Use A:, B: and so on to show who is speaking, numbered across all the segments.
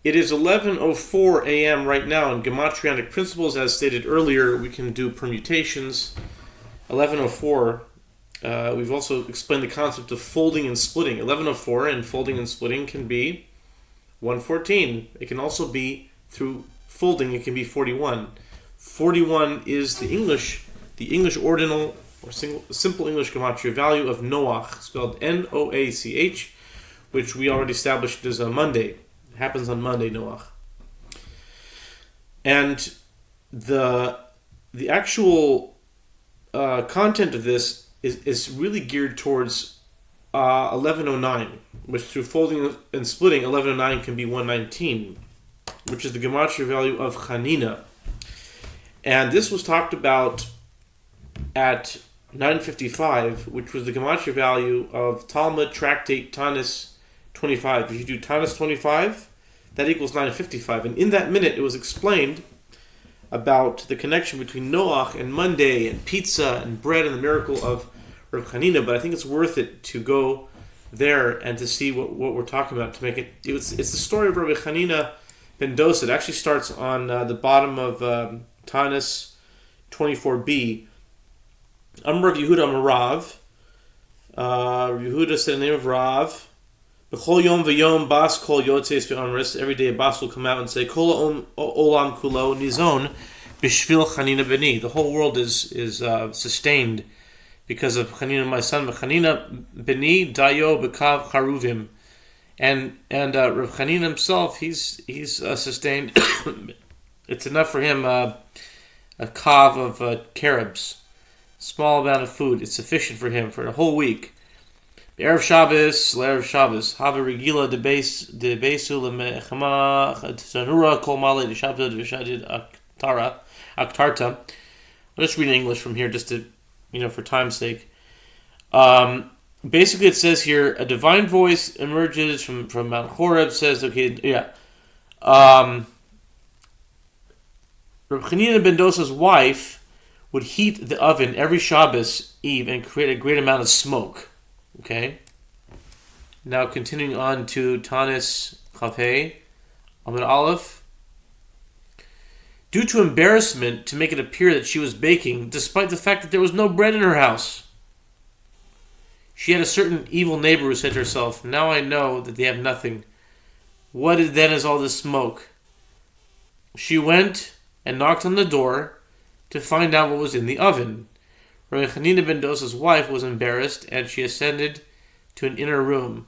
A: It is 11:04 a.m. right now. In Gematrionic principles, as stated earlier, we can do permutations. 11:04. We've also explained the concept of folding and splitting. 11:04 and folding and splitting can be 114. It can also be through folding. It can be 41. 41 is the English ordinal or simple English gematria value of Noach, spelled Noach, which we already established is a Monday. It happens on Monday, Noach. And the actual content of this is really geared towards 1109, which through folding and splitting, 1109 can be 119, which is the gematria value of Chanina. And this was talked about at 955, which was the gematria value of Talmud Tractate Tanis 25. If you do Tanis 25, that equals 955. And in that minute, it was explained about the connection between Noach and Monday and pizza and bread and the miracle of Rav Chanina. But I think it's worth it to go there and to see what we're talking about to make it. It's the story of Rabbi Chanina ben Dosa. It actually starts on the bottom of Tanis 24b. Amr of Yehuda Amarav. Yehuda said the name of Rav. B'chol yom v'yom bas kol yotzeis v'amris. Every day a bas will come out and say, Kol olam kulo nizon b'shvil Chanina b'ni. The whole world is sustained because of Chanina, my son. Chanina b'ni dayo b'kav charuvim. And Rav Chanina himself, he's sustained. It's enough for him, a kav of carobs. Small amount of food. It's sufficient for him for a whole week. Erev Shabbos, Erev Shabbos. Have a regila de besu lemechama tzanura kol male de Shabbos v'shadid aktarta. I'll just read in English from here, just to, for time's sake. Basically, it says here, a divine voice emerges from Mount Horeb. Says, Reb Chanina ben Dosa's wife would heat the oven every Shabbos Eve and create a great amount of smoke. Okay? Now continuing on to Tanis Chafei, Amid Aleph. Due to embarrassment to make it appear that she was baking, despite the fact that there was no bread in her house, she had a certain evil neighbor who said to herself, now I know that they have nothing. What then is all this smoke? She went and knocked on the door to find out what was in the oven. Rabbi Chanina ben Dosa's wife was embarrassed, and she ascended to an inner room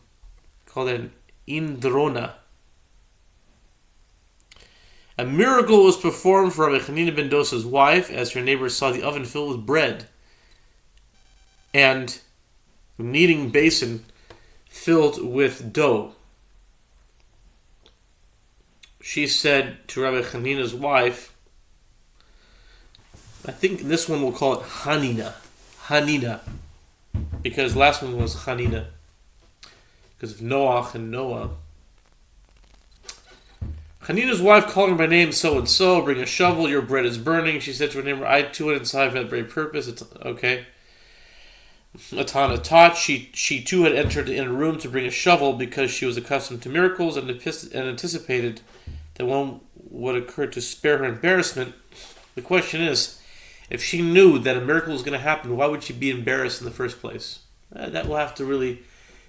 A: called an indrona. A miracle was performed for Rabbi Chanina ben Dosa's wife as her neighbors saw the oven filled with bread and a kneading basin filled with dough. She said to Rabbi Chanina's wife, I think this one we'll call it Hanina, because last one was Chanina, because of Noach and Noah. Chanina's wife called her by name, so and so. Bring a shovel. Your bread is burning. She said to her neighbor, I too went inside for that very purpose. It's okay. Atana taught. She too had entered in a room to bring a shovel because she was accustomed to miracles and anticipated that one would occur to spare her embarrassment. The question is, if she knew that a miracle was going to happen, why would she be embarrassed in the first place? That will have to really...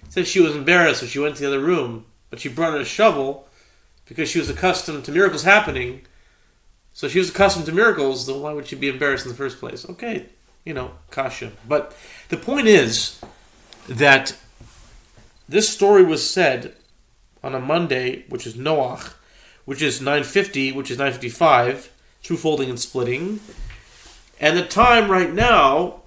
A: It says she was embarrassed, so she went to the other room. But she brought a shovel because she was accustomed to miracles happening. So she was accustomed to miracles, then why would she be embarrassed in the first place? Okay, kasha. But the point is that this story was said on a Monday, which is Noach, which is 950, which is 955, through folding and splitting. And the time right now,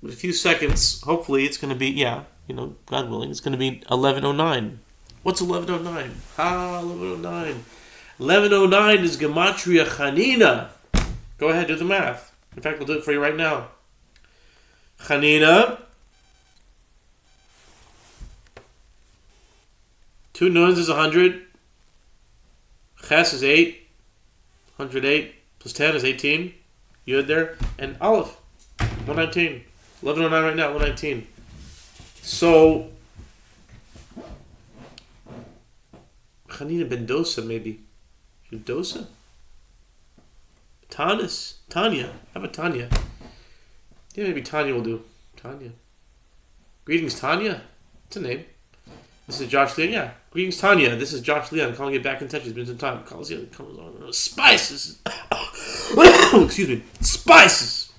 A: in a few seconds, hopefully it's going to be, God willing, it's going to be 11:09. What's 11:09? 11:09. 11:09 is Gematria Chanina. Go ahead, do the math. In fact, we'll do it for you right now. Chanina. 2 nuns is 100. Ches is 8. 108 plus 10 is 18. Yud there. And Aleph. 119. 11:09 right now, 119. So, Chanina Mendoza, maybe. Mendoza? Tanya. How about Tanya? Yeah, maybe Tanya will do. Tanya. Greetings, Tanya. It's a name. This is Josh Leon. Yeah. Greetings, Tanya. This is Josh Leon calling you back in touch. It's been some time. Spices. Excuse me. Spices.